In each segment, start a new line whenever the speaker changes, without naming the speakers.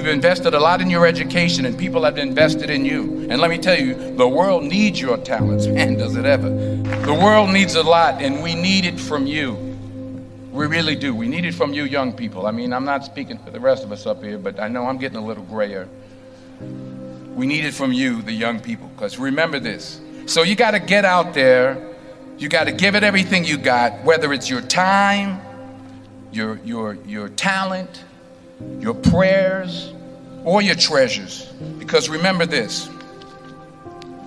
You've invested a lot in your education, and people have invested in you. And let me tell you, the world needs your talents. Man, does it ever. The world needs a lot, and we need it from you. We really do. We need it from you young people. I mean, I'm not speaking for the rest of us up here, but I know I'm getting a little grayer. We need it from you, the young people, because remember this. So you got to get out there. You got to give it everything you got, whether it's your time, your talent, your prayers, or your treasures. Because remember this,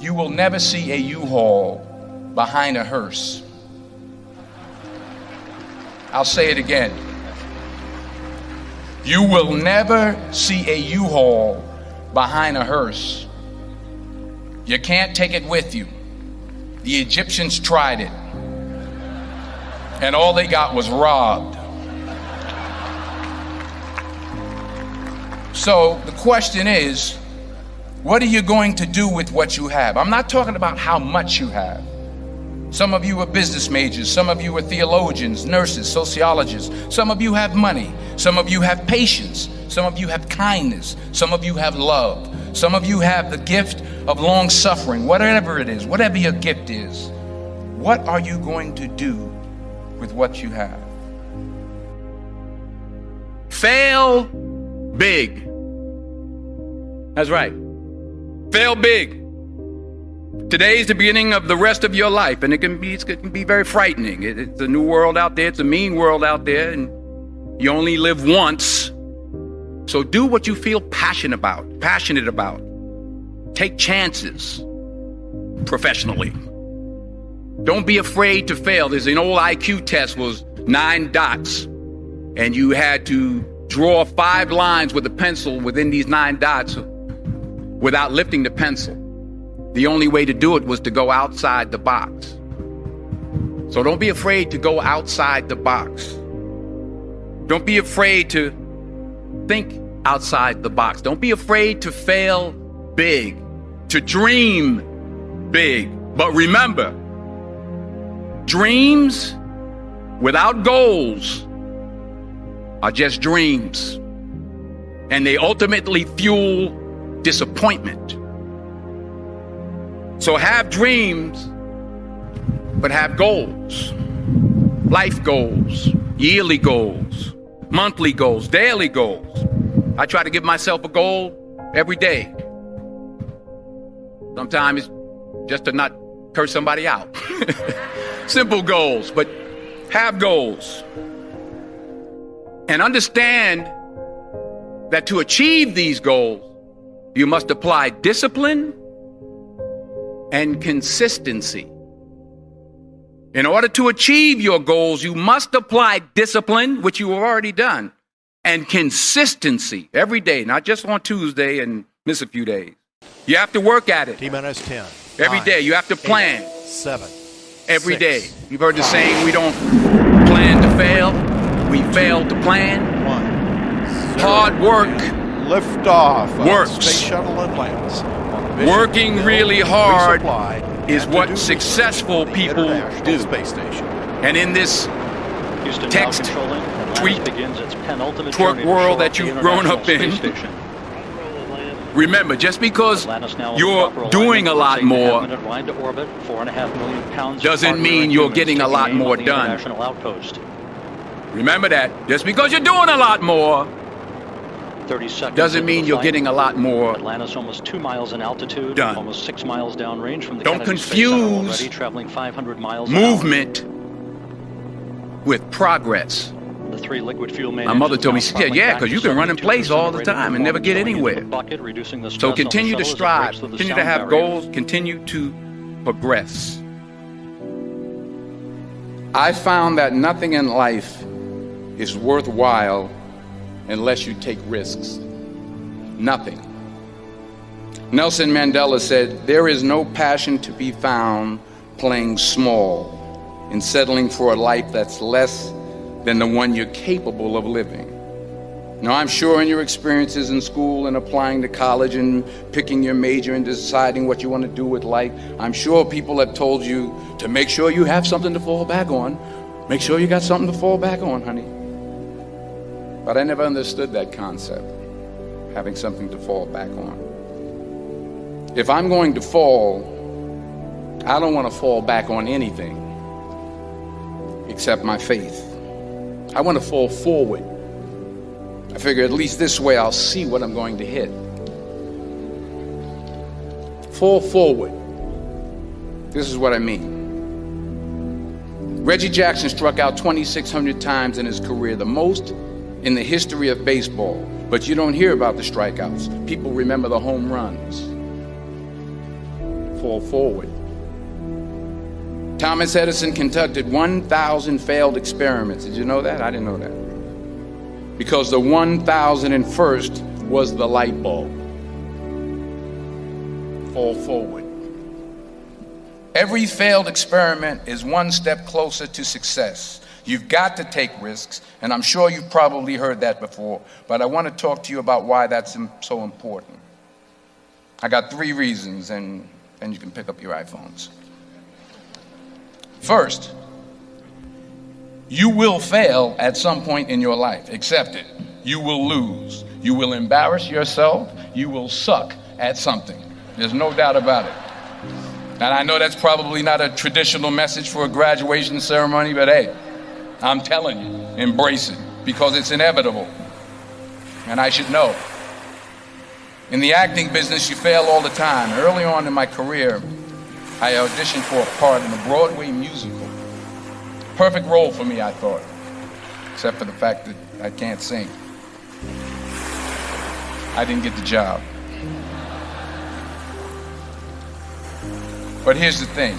you will never see a U-Haul behind a hearse. I'll say it again. You will never see a U-Haul behind a hearse. You can't take it with you. The Egyptians tried it, and all they got was robbed. So the question is, what are you going to do with what you have? I'm not talking about how much you have. Some of you are business majors, some of you are theologians, nurses, sociologists. Some of you have money, some of you have patience, some of you have kindness, some of you have love, some of you have the gift of long suffering. Whatever it is, whatever your gift is, what are you going to do with what you have? Fail big. That's right. Fail big. Today is the beginning of the rest of your life, and it can be very frightening. It's a new world out there. It's a mean world out there, and you only live once. So do what you feel passionate about. Take chances professionally. Don't be afraid to fail. There's an old IQ test, was 9 dots, and you had to draw 5 lines with a pencil within these 9 dots without lifting the pencil. The only way to do it was to go outside the box. So don't be afraid to go outside the box. Don't be afraid to think outside the box. Don't be afraid to fail big, to dream big. But remember, dreams without goals are just dreams, and they ultimately fuel disappointment. So have dreams, but have goals. Life goals, yearly goals, monthly goals, daily goals. I try to give myself a goal every day. Sometimes it's just to not curse somebody out. Simple goals, but have goals. And understand that to achieve these goals, you must apply discipline and consistency. In order to achieve your goals, you must apply discipline, which you have already done, and consistency every day, not just on Tuesday and miss a few days. You have to work at it.
T-minus 10.
Every
9,
day. You have to plan.
8, 7.
Every
6,
day. You've heard the
5,
saying, we don't plan to fail, we fail to plan.
1, 0.
Hard work
Liftoff
works.
Space Shuttle Atlantis.
Working really hard is what
to
successful people do.
Space Station.
And in this
Houston
text, tweet, twerk world that you've grown up in, remember, just because you're doing a lot more doesn't mean you're getting a lot more done. Remember that. Just because you're doing a lot more doesn't mean you're getting a lot more
Atlantis almost 2 miles in altitude,
done.
almost 6 miles downrange from the
Don't
Kennedy Space Center
confuse
already, traveling 500 miles
movement with progress.
The 3 liquid fuel main
My mother told me, she
engines
said,
now
yeah,
back
because
to
you can run in
72%
place all the
rated
time and never get
performance,
anywhere.
going into the bucket, reducing the
So
stress on the
continue to
shuttle as it
strive,
breaks through the
continue to
sound
have
barrier.
goals, continue to progress. I found that nothing in life is worthwhile unless you take risks. Nothing. Nelson Mandela said, there is no passion to be found playing small and settling for a life that's less than the one you're capable of living. Now, I'm sure in your experiences in school and applying to college and picking your major and deciding what you want to do with life, I'm sure people have told you to make sure you have something to fall back on. Make sure you got something to fall back on, honey. But I never understood that concept. having something to fall back on. If I'm going to fall, I don't want to fall back on anything except my faith. I want to fall forward. I figure at least this way I'll see what I'm going to hit. Fall forward. This is what I mean. Reggie Jackson struck out 2,600 times in his career, the most in the history of baseball. But you don't hear about the strikeouts. People remember the home runs. Fall forward. Thomas Edison conducted 1,000 failed experiments. Did you know that? I didn't know that. Because the 1,001st was the light bulb. Fall forward. Every failed experiment is one step closer to success. You've got to take risks, and I'm sure you've probably heard that before, but I want to talk to you about why that's so important. I got 3 reasons, and you can pick up your iPhones. First, you will fail at some point in your life. Accept it. You will lose. You will embarrass yourself. You will suck at something. There's no doubt about it. And I know that's probably not a traditional message for a graduation ceremony, but hey, I'm telling you, embrace it, because it's inevitable. And I should know. In the acting business, you fail all the time. Early on in my career, I auditioned for a part in a Broadway musical. Perfect role for me, I thought, except for the fact that I can't sing. I didn't get the job. But here's the thing.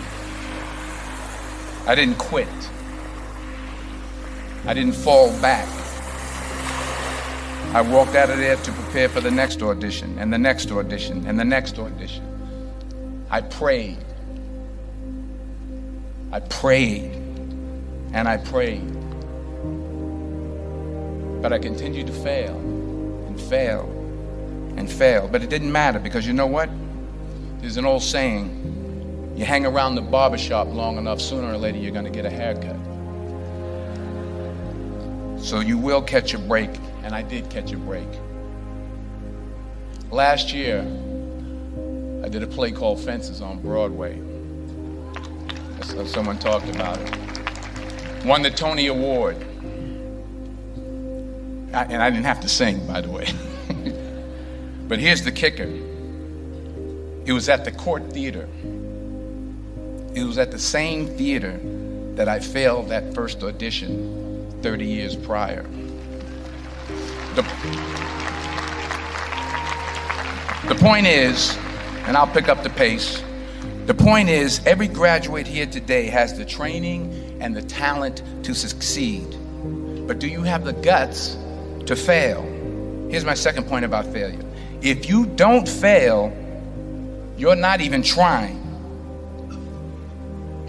I didn't quit. I didn't fall back. I walked out of there to prepare for the next audition, and the next audition, and the next audition. I prayed. I prayed, and I prayed. But I continued to fail, and fail, and fail. But it didn't matter, because you know what? There's an old saying, you hang around the barbershop long enough, sooner or later you're going to get a haircut. So you will catch a break, and I did catch a break. Last year, I did a play called Fences on Broadway. Someone talked about it. Won the Tony Award. And I didn't have to sing, by the way. But here's the kicker. It was at the Court Theater. It was at the same theater that I failed that first audition 30 years prior. The point is, and I'll pick up the pace, the point is, every graduate here today has the training and the talent to succeed. But do you have the guts to fail? Here's my second point about failure. If you don't fail, you're not even trying.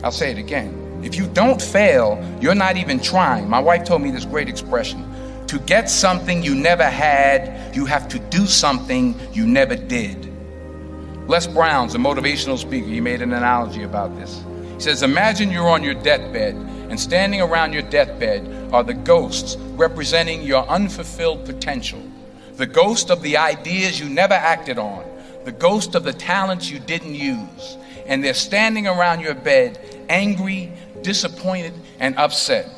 I'll say it again. If you don't fail, you're not even trying. My wife told me this great expression. To get something you never had, you have to do something you never did. Les Brown's a motivational speaker. He made an analogy about this. He says, imagine you're on your deathbed, and standing around your deathbed are the ghosts representing your unfulfilled potential. The ghost of the ideas you never acted on. The ghost of the talents you didn't use. And they're standing around your bed, angry, disappointed, and upset.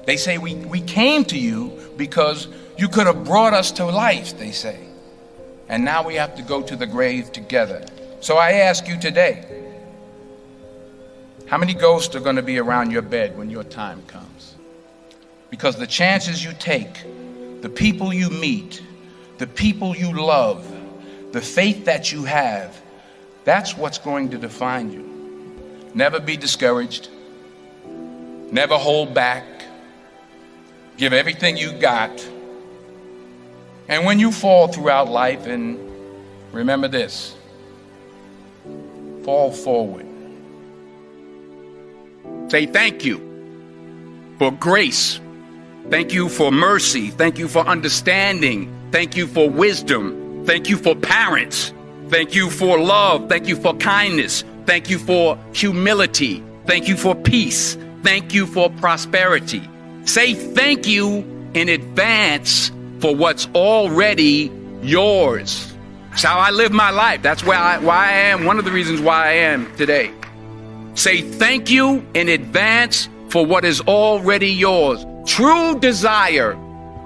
They say, we came to you because you could have brought us to life, they say. And now we have to go to the grave together. So I ask you today, how many ghosts are going to be around your bed when your time comes? Because the chances you take, the people you meet, the people you love, the faith that you have, that's what's going to define you. Never be discouraged. Never hold back. Give everything you got. And when you fall throughout life, and remember this, fall forward. Say thank you for grace. Thank you for mercy. Thank you for understanding. Thank you for wisdom. Thank you for parents. Thank you for love. Thank you for kindness. Thank you for humility. Thank you for peace. Thank you for prosperity. Say thank you in advance for what's already yours. It's how I live my life. That's why I am, one of the reasons why I am today. Say thank you in advance for what is already yours. True desire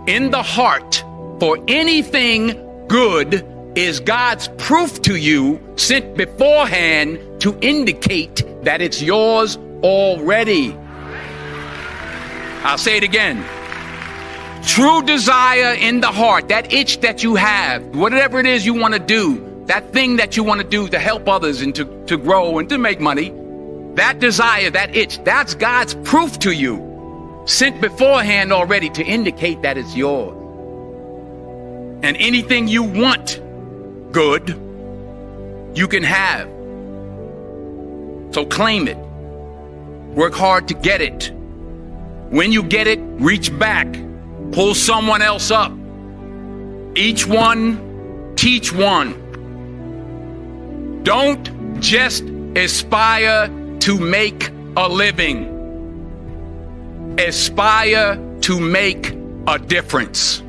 in the heart for anything good is God's proof to you, sent beforehand to indicate that it's yours already. I'll say it again. True desire in the heart, that itch that you have, whatever it is you want to do, that thing that you want to do to help others and to grow and to make money, that desire, that itch, that's God's proof to you, sent beforehand already to indicate that it's yours. And anything you want good, you can have. So claim it. Work hard to get it. When you get it, reach back. Pull someone else up. Each one, teach one. Don't just aspire to make a living. Aspire to make a difference.